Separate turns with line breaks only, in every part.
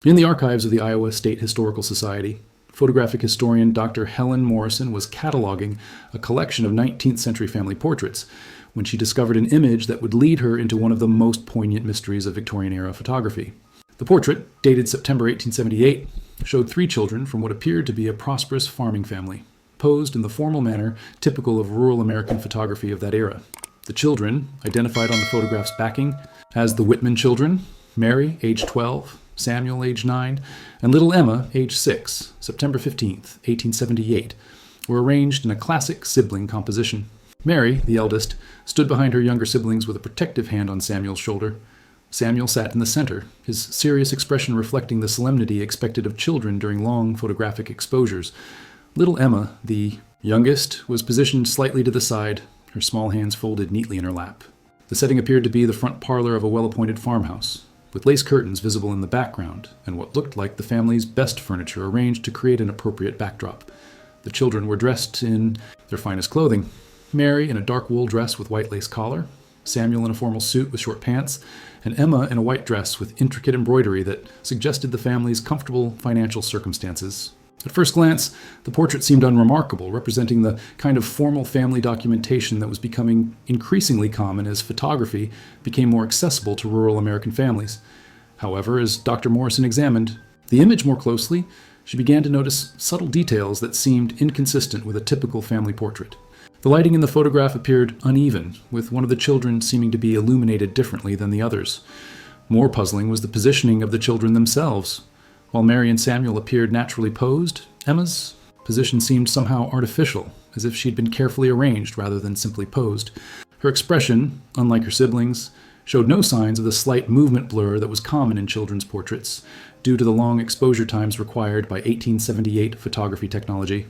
In the archives of the Iowa State Historical Society, photographic historian Dr. Helen Morrison was cataloging a collection of 19th century family portraits when she discovered an image that would lead her into one of the most poignant mysteries of Victorian-era photography. The portrait, dated September 1878, showed three children from what appeared to be a prosperous farming family, posed in the formal manner typical of rural American photography of that era. The children, identified on the photograph's backing as the Whitman children, Mary, age 12, Samuel, age 9, and little Emma, age 6, September 15, 1878, were arranged in a classic sibling composition. Mary, the eldest, stood behind her younger siblings with a protective hand on Samuel's shoulder. Samuel sat in the center, his serious expression reflecting the solemnity expected of children during long photographic exposures. Little Emma, the youngest, was positioned slightly to the side, her small hands folded neatly in her lap. The setting appeared to be the front parlor of a well-appointed farmhouse, with lace curtains visible in the background and what looked like the family's best furniture arranged to create an appropriate backdrop. The children were dressed in their finest clothing. Mary in a dark wool dress with white lace collar, Samuel in a formal suit with short pants, and Emma in a white dress with intricate embroidery that suggested the family's comfortable financial circumstances. At first glance, the portrait seemed unremarkable, representing the kind of formal family documentation that was becoming increasingly common as photography became more accessible to rural American families. However, as Dr. Morrison examined the image more closely, she began to notice subtle details that seemed inconsistent with a typical family portrait. The lighting in the photograph appeared uneven, with one of the children seeming to be illuminated differently than the others. More puzzling was the positioning of the children themselves. While Mary and Samuel appeared naturally posed, Emma's position seemed somehow artificial, as if she'd been carefully arranged rather than simply posed. Her expression, unlike her siblings, showed no signs of the slight movement blur that was common in children's portraits, due to the long exposure times required by 1878 photography technology.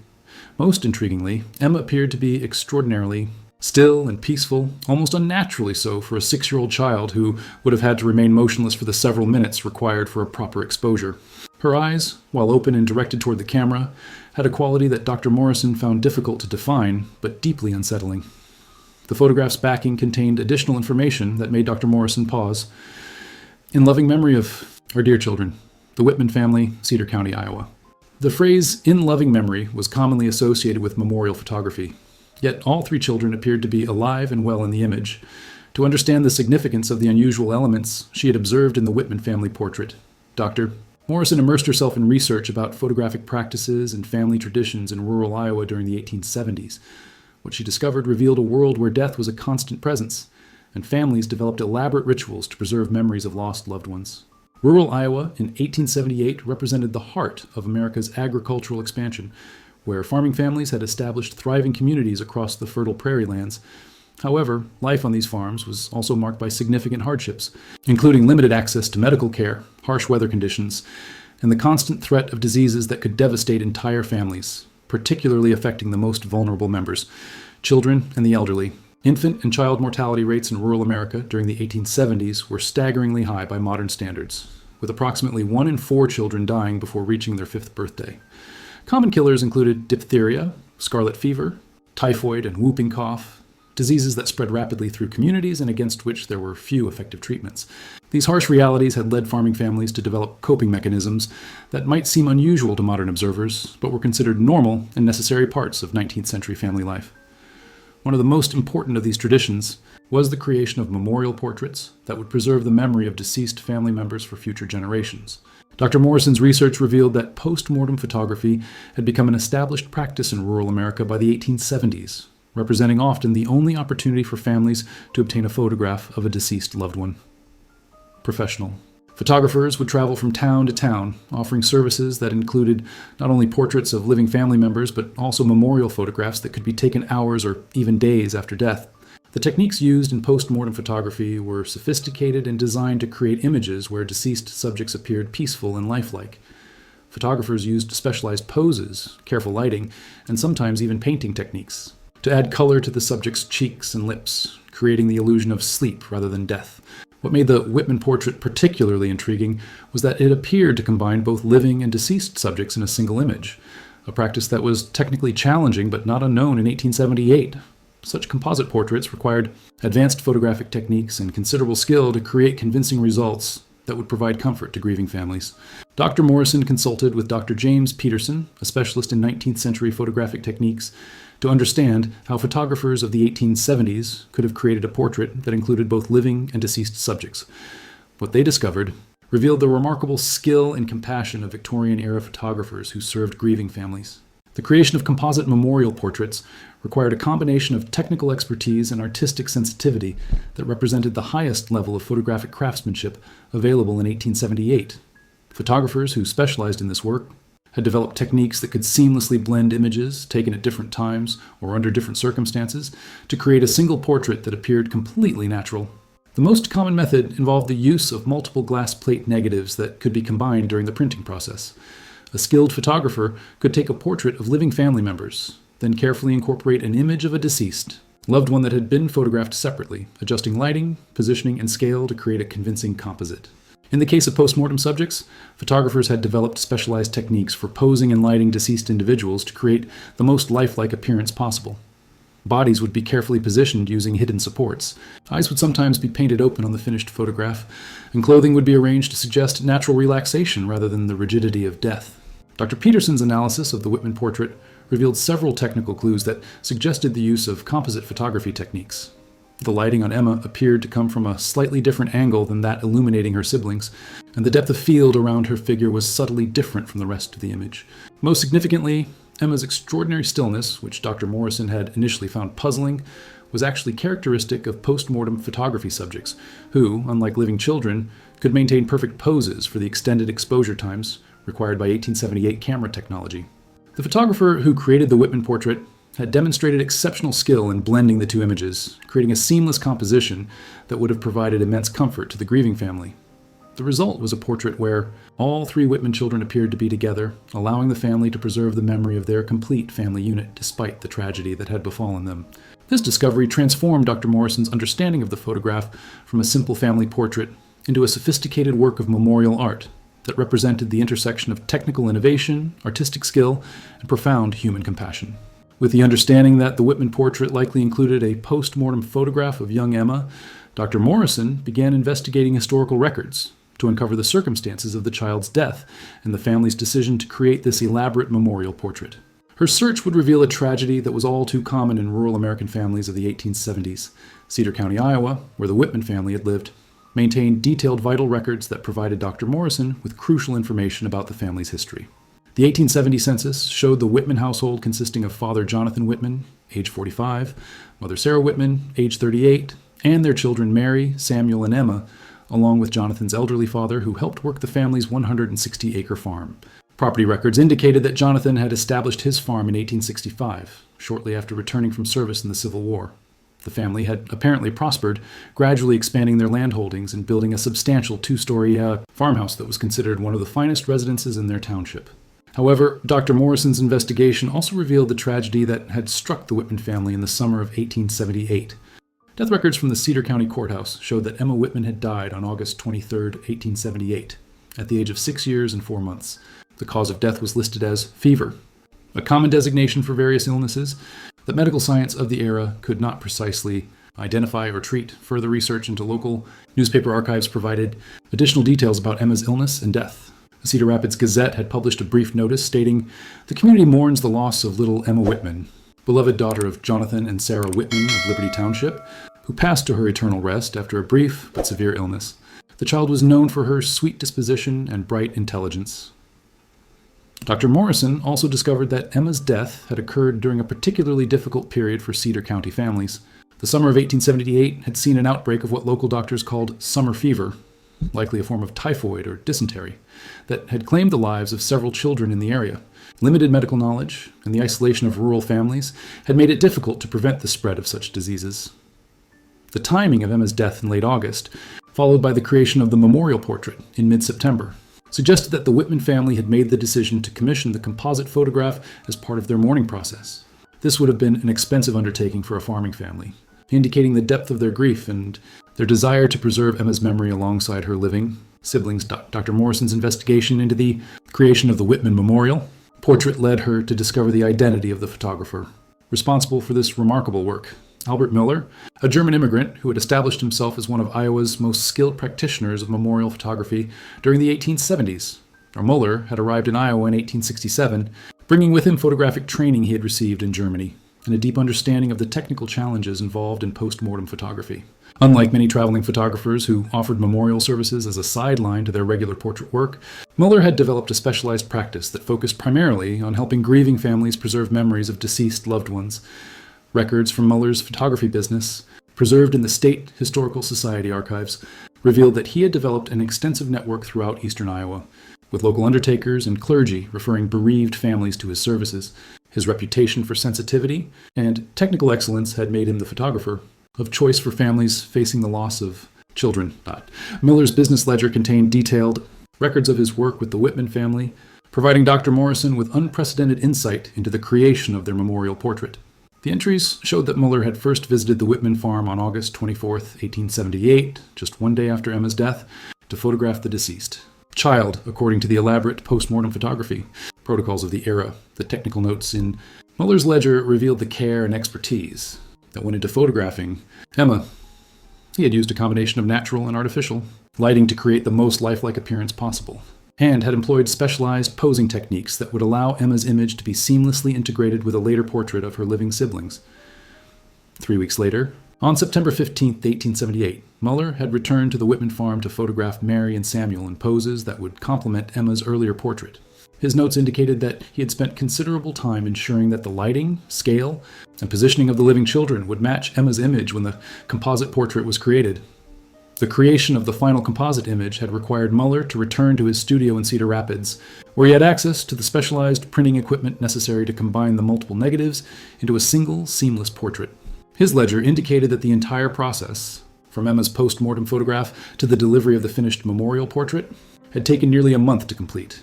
Most intriguingly, Emma appeared to be extraordinarily still and peaceful, almost unnaturally so for a 6-year-old child who would have had to remain motionless for the several minutes required for a proper exposure. Her eyes, while open and directed toward the camera, had a quality that Dr. Morrison found difficult to define, but deeply unsettling. The photograph's backing contained additional information that made Dr. Morrison pause. In loving memory of our dear children, the Whitman family, Cedar County, Iowa. The phrase "in loving memory" was commonly associated with memorial photography, yet all three children appeared to be alive and well in the image. To understand the significance of the unusual elements she had observed in the Whitman family portrait, Dr. Morrison immersed herself in research about photographic practices and family traditions in rural Iowa during the 1870s. What she discovered revealed a world where death was a constant presence, and families developed elaborate rituals to preserve memories of lost loved ones. Rural Iowa in 1878 represented the heart of America's agricultural expansion, where farming families had established thriving communities across the fertile prairie lands. However, life on these farms was also marked by significant hardships, including limited access to medical care, harsh weather conditions, and the constant threat of diseases that could devastate entire families, particularly affecting the most vulnerable members, children and the elderly. Infant and child mortality rates in rural America during the 1870s were staggeringly high by modern standards, with approximately 1 in 4 children dying before reaching their 5th birthday. Common killers included diphtheria, scarlet fever, typhoid, and whooping cough, diseases that spread rapidly through communities and against which there were few effective treatments. These harsh realities had led farming families to develop coping mechanisms that might seem unusual to modern observers, but were considered normal and necessary parts of 19th century family life. One of the most important of these traditions was the creation of memorial portraits that would preserve the memory of deceased family members for future generations. Dr. Morrison's research revealed that post-mortem photography had become an established practice in rural America by the 1870s, representing often the only opportunity for families to obtain a photograph of a deceased loved one. Professional. Photographers would travel from town to town, offering services that included not only portraits of living family members, but also memorial photographs that could be taken hours or even days after death. The techniques used in post-mortem photography were sophisticated and designed to create images where deceased subjects appeared peaceful and lifelike. Photographers used specialized poses, careful lighting, and sometimes even painting techniques to add color to the subject's cheeks and lips, creating the illusion of sleep rather than death. What made the Whitman portrait particularly intriguing was that it appeared to combine both living and deceased subjects in a single image, a practice that was technically challenging but not unknown in 1878. Such composite portraits required advanced photographic techniques and considerable skill to create convincing results, that would provide comfort to grieving families. Dr. Morrison consulted with Dr. James Peterson, a specialist in 19th century photographic techniques, to understand how photographers of the 1870s could have created a portrait that included both living and deceased subjects. What they discovered revealed the remarkable skill and compassion of Victorian-era photographers who served grieving families. The creation of composite memorial portraits required a combination of technical expertise and artistic sensitivity that represented the highest level of photographic craftsmanship available in 1878. Photographers who specialized in this work had developed techniques that could seamlessly blend images taken at different times or under different circumstances to create a single portrait that appeared completely natural. The most common method involved the use of multiple glass plate negatives that could be combined during the printing process. A skilled photographer could take a portrait of living family members, then carefully incorporate an image of a deceased loved one that had been photographed separately, adjusting lighting, positioning, and scale to create a convincing composite. In the case of post-mortem subjects, photographers had developed specialized techniques for posing and lighting deceased individuals to create the most lifelike appearance possible. Bodies would be carefully positioned using hidden supports. Eyes would sometimes be painted open on the finished photograph, and clothing would be arranged to suggest natural relaxation rather than the rigidity of death. Dr. Peterson's analysis of the Whitman portrait revealed several technical clues that suggested the use of composite photography techniques. The lighting on Emma appeared to come from a slightly different angle than that illuminating her siblings, and the depth of field around her figure was subtly different from the rest of the image. Most significantly, Emma's extraordinary stillness, which Dr. Morrison had initially found puzzling, was actually characteristic of post-mortem photography subjects, who, unlike living children, could maintain perfect poses for the extended exposure times required by 1878 camera technology. The photographer who created the Whitman portrait had demonstrated exceptional skill in blending the two images, creating a seamless composition that would have provided immense comfort to the grieving family. The result was a portrait where all three Whitman children appeared to be together, allowing the family to preserve the memory of their complete family unit despite the tragedy that had befallen them. This discovery transformed Dr. Morrison's understanding of the photograph from a simple family portrait into a sophisticated work of memorial art that represented the intersection of technical innovation, artistic skill, and profound human compassion. With the understanding that the Whitman portrait likely included a post-mortem photograph of young Emma, Dr. Morrison began investigating historical records to uncover the circumstances of the child's death and the family's decision to create this elaborate memorial portrait. Her search would reveal a tragedy that was all too common in rural American families of the 1870s. Cedar County, Iowa, where the Whitman family had lived, maintained detailed vital records that provided Dr. Morrison with crucial information about the family's history. The 1870 census showed the Whitman household consisting of Father Jonathan Whitman, age 45, Mother Sarah Whitman, age 38, and their children Mary, Samuel, and Emma, along with Jonathan's elderly father who helped work the family's 160-acre farm. Property records indicated that Jonathan had established his farm in 1865, shortly after returning from service in the Civil War. The family had apparently prospered, gradually expanding their land holdings and building a substantial two-story farmhouse that was considered one of the finest residences in their township. However, Dr. Morrison's investigation also revealed the tragedy that had struck the Whitman family in the summer of 1878. Death records from the Cedar County Courthouse showed that Emma Whitman had died on August 23, 1878, at the age of 6 years and 4 months. The cause of death was listed as fever, a common designation for various illnesses that medical science of the era could not precisely identify or treat. Further research into local newspaper archives provided additional details about Emma's illness and death. The Cedar Rapids Gazette had published a brief notice stating, "The community mourns the loss of little Emma Whitman, beloved daughter of Jonathan and Sarah Whitman of Liberty Township, who passed to her eternal rest after a brief but severe illness. The child was known for her sweet disposition and bright intelligence." Dr. Morrison also discovered that Emma's death had occurred during a particularly difficult period for Cedar County families. The summer of 1878 had seen an outbreak of what local doctors called summer fever, likely a form of typhoid or dysentery, that had claimed the lives of several children in the area. Limited medical knowledge and the isolation of rural families had made it difficult to prevent the spread of such diseases. The timing of Emma's death in late August, followed by the creation of the memorial portrait in mid-September, suggested that the Whitman family had made the decision to commission the composite photograph as part of their mourning process. This would have been an expensive undertaking for a farming family, indicating the depth of their grief and their desire to preserve Emma's memory alongside her living siblings. Dr. Morrison's investigation into the creation of the Whitman Memorial portrait led her to discover the identity of the photographer responsible for this remarkable work. Albert Miller, a German immigrant who had established himself as one of Iowa's most skilled practitioners of memorial photography during the 1870s. Muller had arrived in Iowa in 1867, bringing with him photographic training he had received in Germany and a deep understanding of the technical challenges involved in post-mortem photography. Unlike many traveling photographers who offered memorial services as a sideline to their regular portrait work, Muller had developed a specialized practice that focused primarily on helping grieving families preserve memories of deceased loved ones. Records from Muller's photography business, preserved in the State Historical Society archives, revealed that he had developed an extensive network throughout eastern Iowa, with local undertakers and clergy referring bereaved families to his services. His reputation for sensitivity and technical excellence had made him the photographer of choice for families facing the loss of children. Miller's business ledger contained detailed records of his work with the Whitman family, providing Dr. Morrison with unprecedented insight into the creation of their memorial portrait. The entries showed that Muller had first visited the Whitman farm on August 24, 1878, just one day after Emma's death, to photograph the deceased child, according to the elaborate post-mortem photography protocols of the era. The technical notes in Muller's ledger revealed the care and expertise that went into photographing Emma. He had used a combination of natural and artificial lighting to create the most lifelike appearance possible, and had employed specialized posing techniques that would allow Emma's image to be seamlessly integrated with a later portrait of her living siblings. 3 weeks later, on September 15, 1878, Muller had returned to the Whitman farm to photograph Mary and Samuel in poses that would complement Emma's earlier portrait. His notes indicated that he had spent considerable time ensuring that the lighting, scale, and positioning of the living children would match Emma's image when the composite portrait was created. The creation of the final composite image had required Muller to return to his studio in Cedar Rapids, where he had access to the specialized printing equipment necessary to combine the multiple negatives into a single, seamless portrait. His ledger indicated that the entire process, from Emma's post-mortem photograph to the delivery of the finished memorial portrait, had taken nearly a month to complete.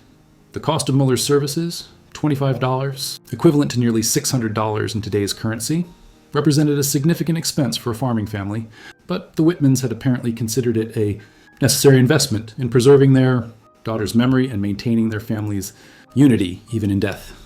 The cost of Muller's services, $25, equivalent to nearly $600 in today's currency, represented a significant expense for a farming family, but the Whitmans had apparently considered it a necessary investment in preserving their daughter's memory and maintaining their family's unity even in death.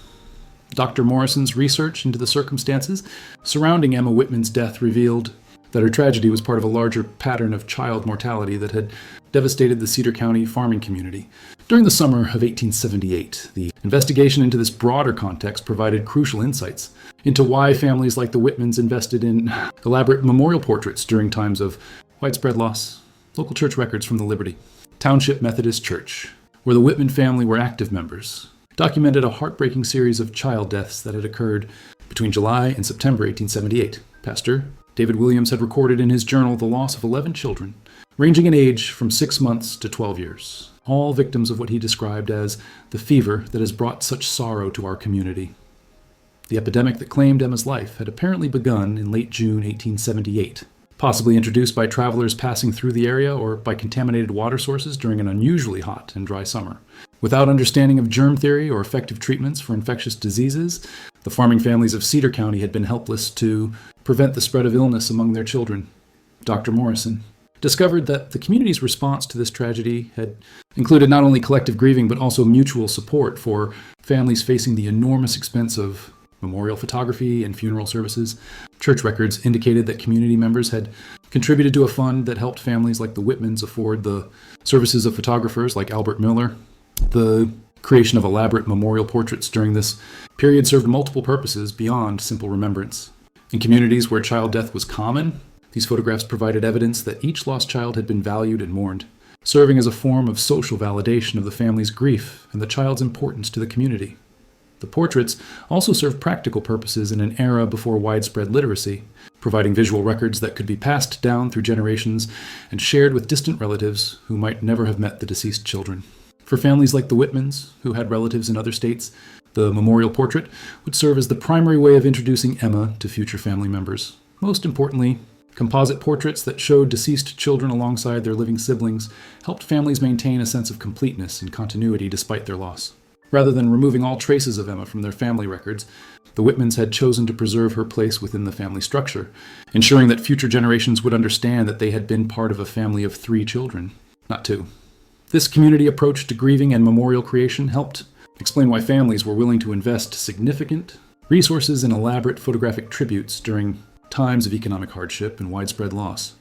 Dr. Morrison's research into the circumstances surrounding Emma Whitman's death revealed that her tragedy was part of a larger pattern of child mortality that had devastated the Cedar County farming community. During the summer of 1878, the investigation into this broader context provided crucial insights into why families like the Whitmans invested in elaborate memorial portraits during times of widespread loss. Local church records from the Liberty Township Methodist Church, where the Whitman family were active members, documented a heartbreaking series of child deaths that had occurred between July and September 1878. Pastor David Williams had recorded in his journal the loss of 11 children, ranging in age from 6 months to 12 years, all victims of what he described as the fever that has brought such sorrow to our community. The epidemic that claimed Emma's life had apparently begun in late June 1878, possibly introduced by travelers passing through the area or by contaminated water sources during an unusually hot and dry summer. Without understanding of germ theory or effective treatments for infectious diseases, the farming families of Cedar County had been helpless to prevent the spread of illness among their children. Dr. Morrison discovered that the community's response to this tragedy had included not only collective grieving but also mutual support for families facing the enormous expense of memorial photography and funeral services. Church records indicated that community members had contributed to a fund that helped families like the Whitmans afford the services of photographers like Albert Miller. The creation of elaborate memorial portraits during this period served multiple purposes beyond simple remembrance. In communities where child death was common, these photographs provided evidence that each lost child had been valued and mourned, serving as a form of social validation of the family's grief and the child's importance to the community. The portraits also served practical purposes in an era before widespread literacy, providing visual records that could be passed down through generations and shared with distant relatives who might never have met the deceased children. For families like the Whitmans, who had relatives in other states, the memorial portrait would serve as the primary way of introducing Emma to future family members. Most importantly, composite portraits that showed deceased children alongside their living siblings helped families maintain a sense of completeness and continuity despite their loss. Rather than removing all traces of Emma from their family records, the Whitmans had chosen to preserve her place within the family structure, ensuring that future generations would understand that they had been part of a family of 3 children, not 2. This community approach to grieving and memorial creation helped explain why families were willing to invest significant resources in elaborate photographic tributes during times of economic hardship and widespread loss.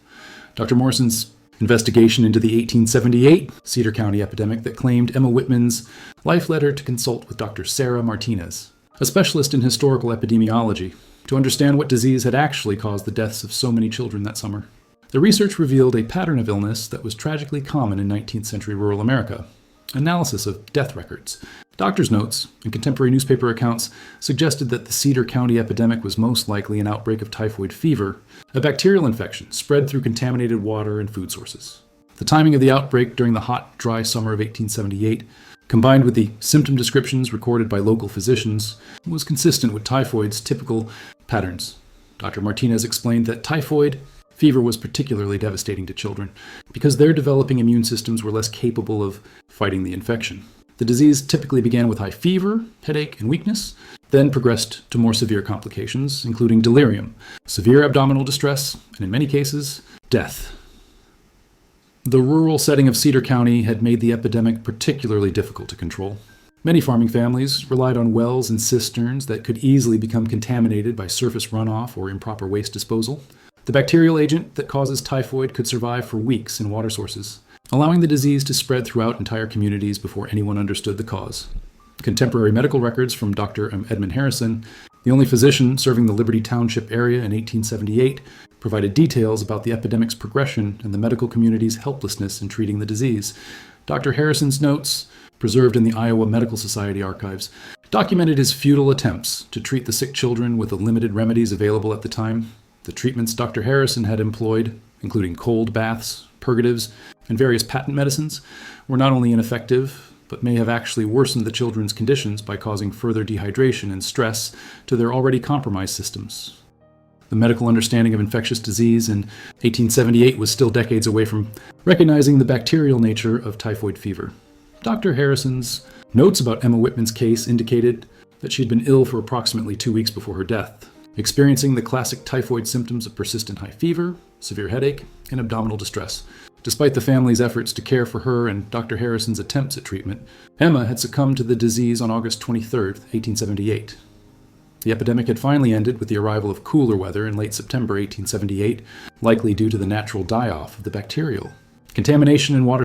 Dr. Morrison's investigation into the 1878 Cedar County epidemic that claimed Emma Whitman's life led her to consult with Dr. Sarah Martinez, a specialist in historical epidemiology, to understand what disease had actually caused the deaths of so many children that summer. The research revealed a pattern of illness that was tragically common in 19th century rural America. Analysis of death records, doctor's notes, and contemporary newspaper accounts suggested that the Cedar County epidemic was most likely an outbreak of typhoid fever, a bacterial infection spread through contaminated water and food sources. The timing of the outbreak during the hot, dry summer of 1878, combined with the symptom descriptions recorded by local physicians, was consistent with typhoid's typical patterns. Dr. Martinez explained that typhoid fever was particularly devastating to children because their developing immune systems were less capable of fighting the infection. The disease typically began with high fever, headache, and weakness, then progressed to more severe complications, including delirium, severe abdominal distress, and in many cases, death. The rural setting of Cedar County had made the epidemic particularly difficult to control. Many farming families relied on wells and cisterns that could easily become contaminated by surface runoff or improper waste disposal. The bacterial agent that causes typhoid could survive for weeks in water sources, allowing the disease to spread throughout entire communities before anyone understood the cause. Contemporary medical records from Dr. Edmund Harrison, the only physician serving the Liberty Township area in 1878, provided details about the epidemic's progression and the medical community's helplessness in treating the disease. Dr. Harrison's notes, preserved in the Iowa Medical Society archives, documented his futile attempts to treat the sick children with the limited remedies available at the time. The treatments Dr. Harrison had employed, including cold baths, purgatives, and various patent medicines, were not only ineffective, but may have actually worsened the children's conditions by causing further dehydration and stress to their already compromised systems. The medical understanding of infectious disease in 1878 was still decades away from recognizing the bacterial nature of typhoid fever. Dr. Harrison's notes about Emma Whitman's case indicated that she had been ill for approximately 2 weeks before her death, experiencing the classic typhoid symptoms of persistent high fever, severe headache, and abdominal distress. Despite the family's efforts to care for her and Dr. Harrison's attempts at treatment, Emma had succumbed to the disease on August 23, 1878. The epidemic had finally ended with the arrival of cooler weather in late September 1878, likely due to the natural die-off of the bacterial. Contamination in water